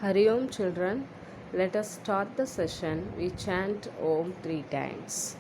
Hari Om children, let us start the session. We chant Om 3 times.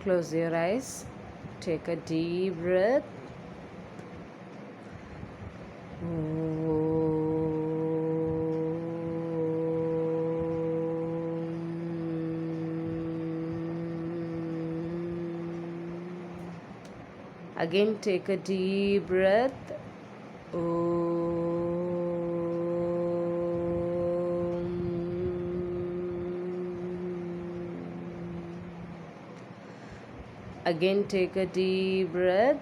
Close your eyes, take a deep breath. Again take a deep breath. Again take a deep breath.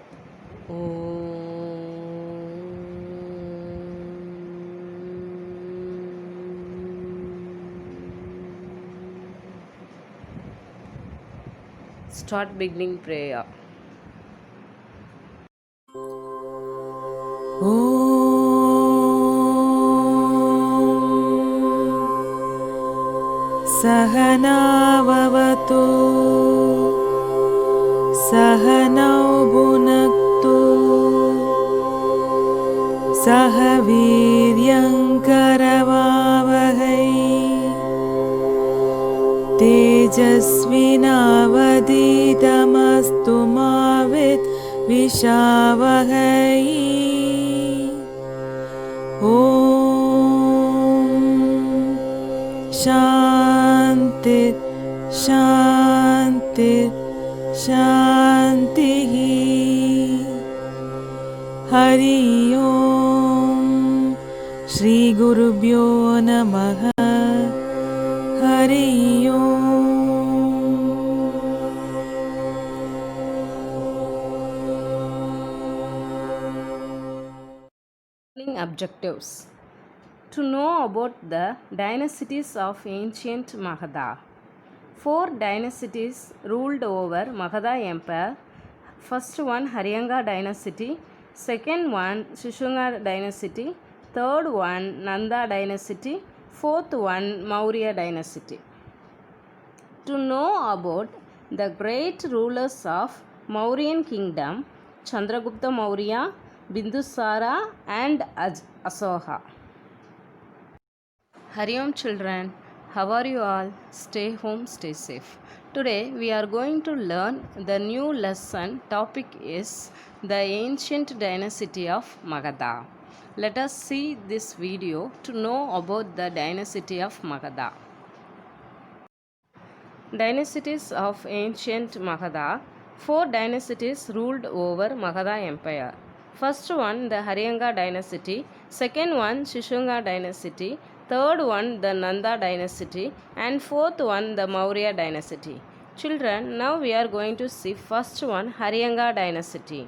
Start beginning prayer. सहनाववतु सहनौ भुनक्तु सह वीर्यङ्करवावहै तेजस्विनावधीतमस्तु मा विद्विषावहै ॐ शान्ति शान्ति शान्तिः हरि ओम् श्रीगुरुभ्यो नमः हरि ओम् Objectives. To know about the dynasties of ancient Mahadha. 4 dynasties ruled over Mahadha Empire. First one Haryanga dynasty, second one Shishunga dynasty, third one Nanda dynasty, fourth one Maurya dynasty. To know about the great rulers of Mauryan kingdom, Chandragupta Maurya, Bindusara and Asoka. Hari Om children, how are you all? Stay home, stay safe. Today we are going to learn the new lesson. Topic is the ancient dynasty of Magadha. Let us see this video to know about the dynasty of Magadha. Dynasties of ancient Magadha. 4 dynasties ruled over Magadha Empire. First one the Haryanga dynasty, second one Shishunga dynasty, third one the Nanda dynasty, and fourth one the Maurya dynasty. Children, now we are going to see first one Haryanga dynasty.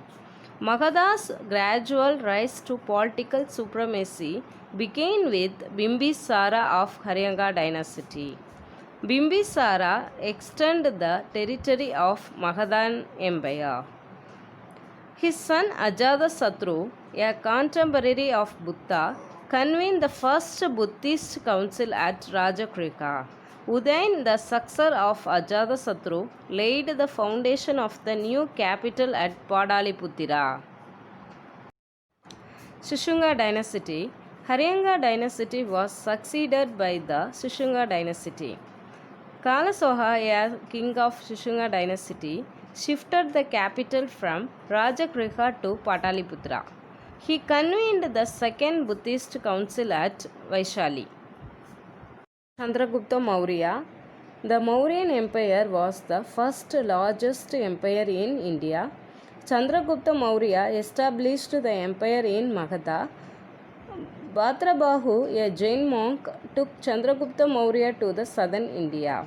Magadha's gradual rise to political supremacy began with Bimbisara of Haryanga dynasty. Bimbisara extended the territory of Magadhan Empire. His son Ajatasattu, a contemporary of Buddha, convened the first Buddhist council at Rajakrika. Udayan, the successor of Ajatasattu, laid the foundation of the new capital at Padaliputira. Shishunga dynasty. Haryanga dynasty was succeeded by the Shishunga dynasty. Kalasoha, a king of Shishunga dynasty, shifted the capital from Rajakrika to Pataliputra. He convened the second Buddhist council at Vaishali. Chandragupta Maurya. The Mauryan Empire was the first largest empire in India. Chandragupta Maurya established the empire in Magadha. Bhatrabahu, a Jain monk, took Chandragupta Maurya to the southern India.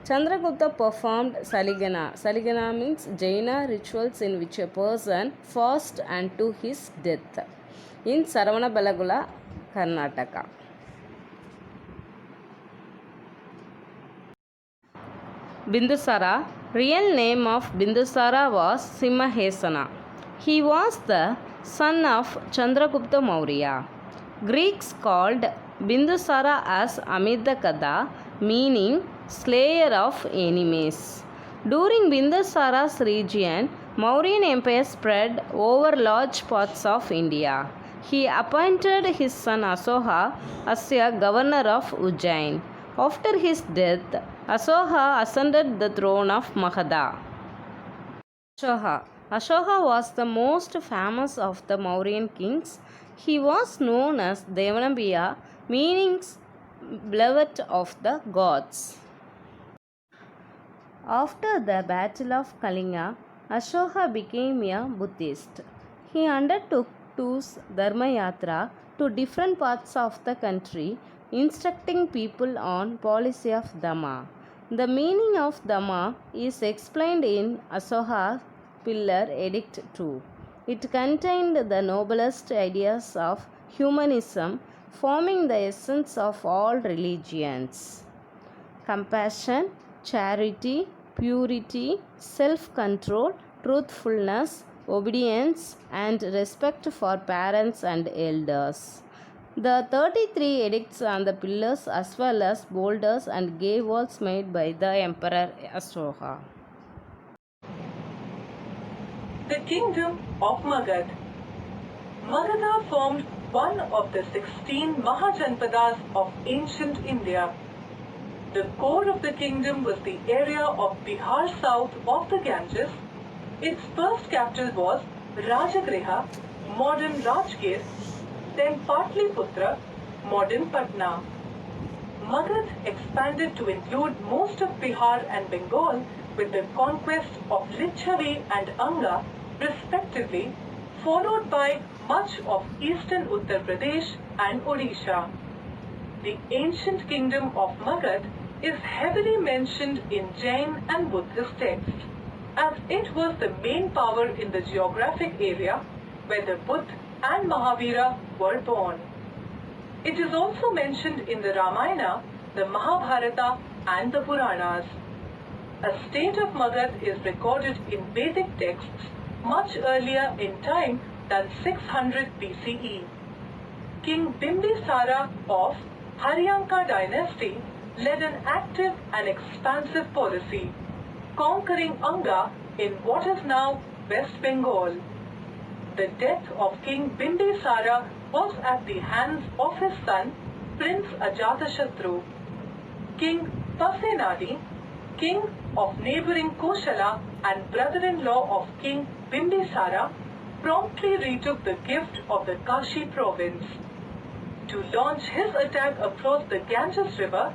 Chandragupta performed Saligana. Saligana means Jaina rituals in which a person fasts unto his death in Saravanabelagula, Karnataka. Bindusara. Real name of Bindusara was Simhahesana. He was the son of Chandragupta Maurya. Greeks called Bindusara as Amidakada, meaning slayer of enemies. During Bindusara's region, Mauryan Empire spread over large parts of India. He appointed his son Asoka as a governor of Ujjain. After his death, Asoka ascended the throne of Mahadha. Ashoka was the most famous of the Mauryan kings. He was known as Devanabhiya, meaning beloved of the gods. After the Battle of Kalinga, Ashoka became a Buddhist. He undertook tours Dharma Yatra to different parts of the country, instructing people on policy of Dhamma. The meaning of Dhamma is explained in Ashoka's Pillar Edict 2. It contained the noblest ideas of humanism, forming the essence of all religions: compassion, charity, purity, self control, truthfulness, obedience, and respect for parents and elders. The 33 edicts on the pillars as well as boulders and gave walls made by the Emperor Ashoka. The Kingdom of Magadha. Magadha formed one of the 16 Mahajanpadas of ancient India. The core of the kingdom was the area of Bihar south of the Ganges. Its first capital was Rajagriha, modern Rajgir, then Patliputra, modern Patna. Magadha expanded to include most of Bihar and Bengal with the conquest of Lichavi and Anga, respectively, followed by much of eastern Uttar Pradesh and Odisha. The ancient kingdom of Magadha is heavily mentioned in Jain and Buddhist texts, as it was the main power in the geographic area where the Buddha and Mahavira were born. It is also mentioned in the Ramayana, the Mahabharata, and the Puranas. A state of Magadha is recorded in Vedic texts much earlier in time than 600 BCE. King Bimbisara of Haryanka dynasty led an active and expansive policy, conquering Anga in what is now West Bengal. The death of King Bimbisara was at the hands of his son, Prince Ajatashatru. King Pasenadi, king of neighboring Koshala and brother-in-law of King Bimbisara, promptly retook the gift of the Kashi province. To launch his attack across the Ganges river,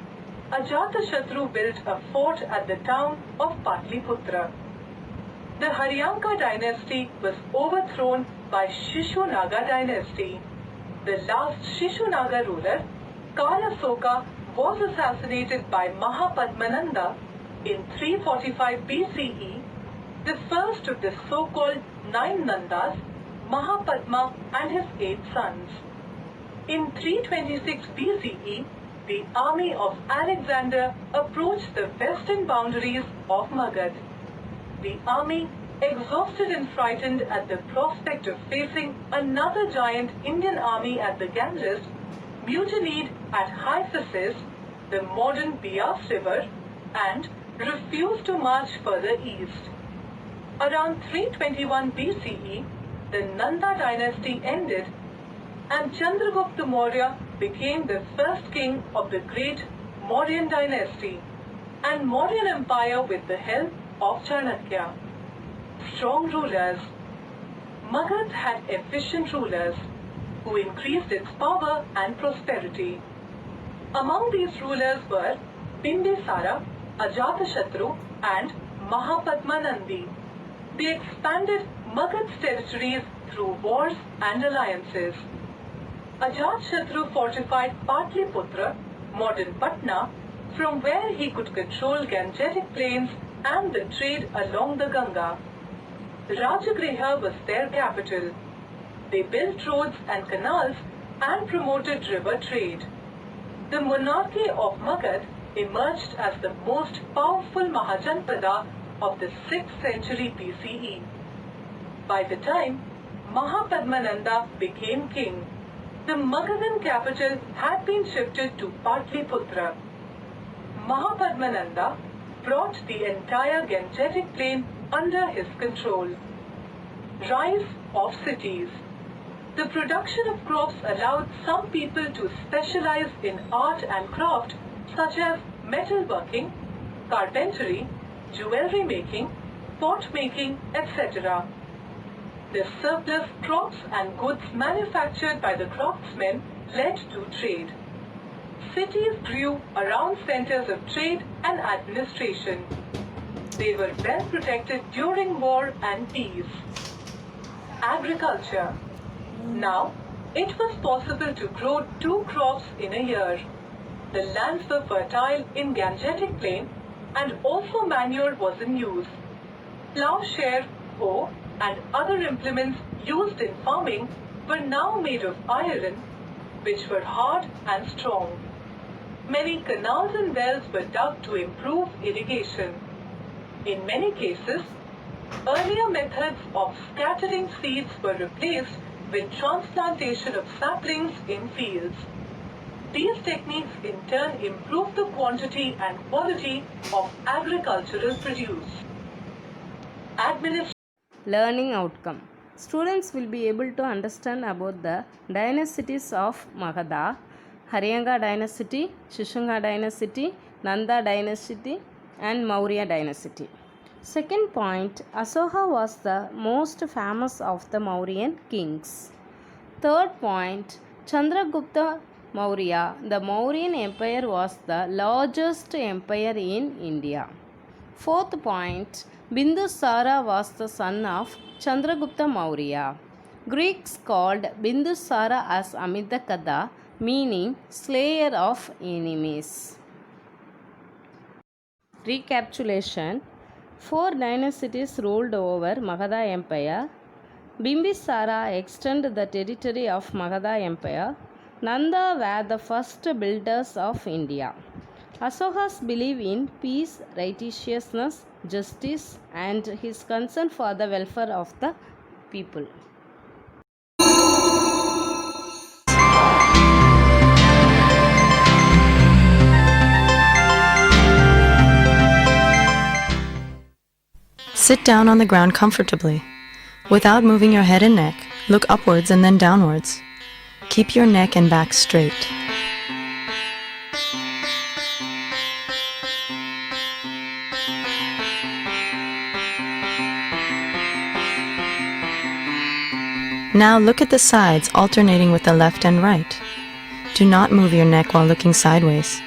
Ajatashatru built a fort at the town of Patliputra. The Haryanka dynasty was overthrown by Shishunaga dynasty. The last Shishunaga ruler, Kalasoka, was assassinated by Mahapadmananda in 345 BCE, the first of the so-called 9 Nandas, Mahapadma and his 8 sons. In 326 BCE, the army of Alexander approached the western boundaries of Magadha. The army, exhausted and frightened at the prospect of facing another giant Indian army at the Ganges, mutinied at Hyphasis, the modern Bias River, and refused to march further east. Around 321 BCE, the Nanda dynasty ended and Chandragupta Maurya became the first king of the great Mauryan dynasty and Mauryan Empire with the help of Chanakya. Strong rulers. Magadha had efficient rulers who increased its power and prosperity. Among these rulers were Bimbisara, Ajatashatru and Mahapadmanandi. They expanded Magadha's territories through wars and alliances. Ajatashatru fortified Patliputra, modern Patna, from where he could control Gangetic plains and the trade along the Ganga. Rajagriha was their capital. They built roads and canals and promoted river trade. The monarchy of Magadha emerged as the most powerful Mahajanpada of the 6th century BCE. By the time Mahapadmananda became king, the Magadhan capital had been shifted to Patliputra. Mahapadmananda brought the entire Gangetic plain under his control. Rise of cities. The production of crops allowed some people to specialize in art and craft such as metalworking, carpentry, jewelry making, pot making, etc. The surplus crops and goods manufactured by the craftsmen led to trade. Cities grew around centers of trade and administration. They were well protected during war and peace. Agriculture. Now, it was possible to grow 2 crops in a year. The lands were fertile in Gangetic Plain and also manure was in use. Plowshare, hoe and other implements used in farming were now made of iron, which were hard and strong. Many canals and wells were dug to improve irrigation. In many cases, earlier methods of scattering seeds were replaced with transplantation of saplings in fields. These techniques in turn improved the quantity and quality of agricultural produce. Learning outcome. Students will be able to understand about the dynasties of Mahadha, Haryanga dynasty, Shishunga dynasty, Nanda dynasty and Maurya dynasty. Second point, Asoka was the most famous of the Mauryan kings. Third point, Chandragupta Maurya, the Mauryan empire was the largest empire in India. Fourth point, Bindusara was the son of Chandragupta Maurya. Greeks called Bindusara as Amidakada, meaning slayer of enemies. Recapitulation. 4 dynasties ruled over Magadha Empire. Bimbisara extended the territory of Magadha Empire. Nanda were the first builders of India. Asoka's belief in peace, righteousness, justice, and his concern for the welfare of the people. Sit down on the ground comfortably. Without moving your head and neck, look upwards and then downwards. Keep your neck and back straight. Now look at the sides, alternating with the left and right. Do not move your neck while looking sideways.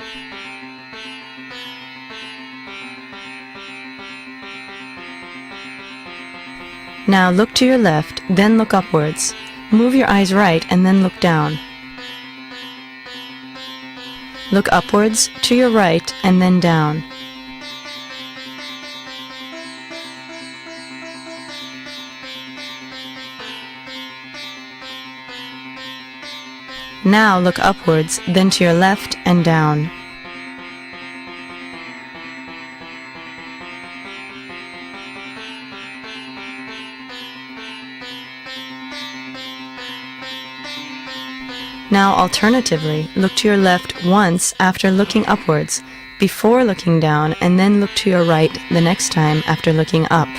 Now look to your left, then look upwards. Move your eyes right and then look down. Look upwards, to your right, and then down. Now look upwards, then to your left and down. Now alternatively, look to your left once after looking upwards, before looking down, and then look to your right the next time after looking up.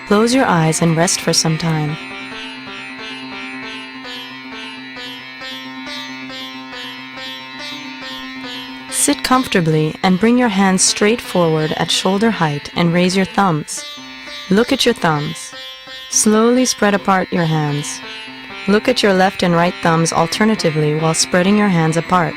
Close your eyes and rest for some time. Sit comfortably and bring your hands straight forward at shoulder height and raise your thumbs. Look at your thumbs. Slowly spread apart your hands. Look at your left and right thumbs alternatively while spreading your hands apart.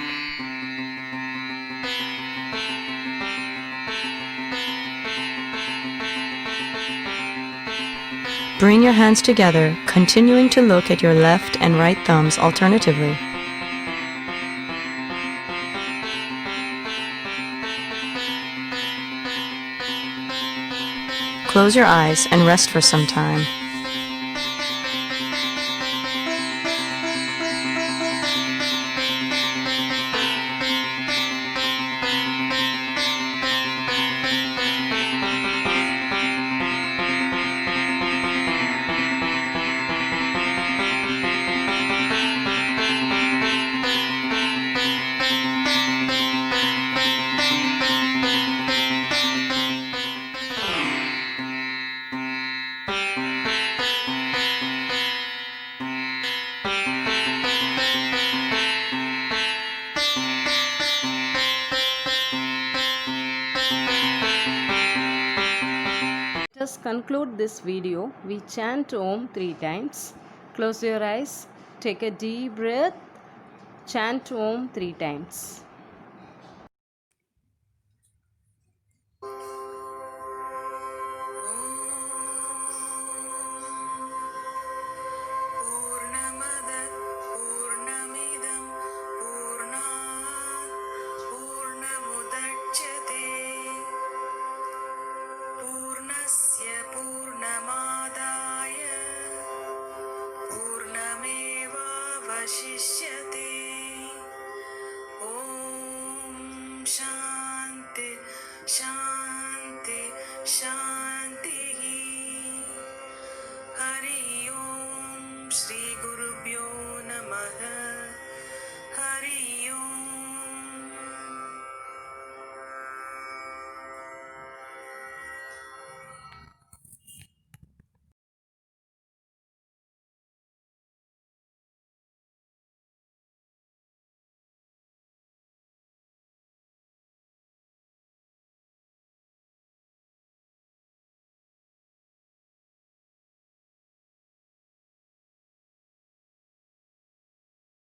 Bring your hands together, continuing to look at your left and right thumbs alternatively. Close your eyes and rest for some time. Let us conclude this video. We chant Om 3 times. Close your eyes. Take a deep breath. Chant Om 3 times. पूर्णमादाय पूर्णमेवावशिष्यते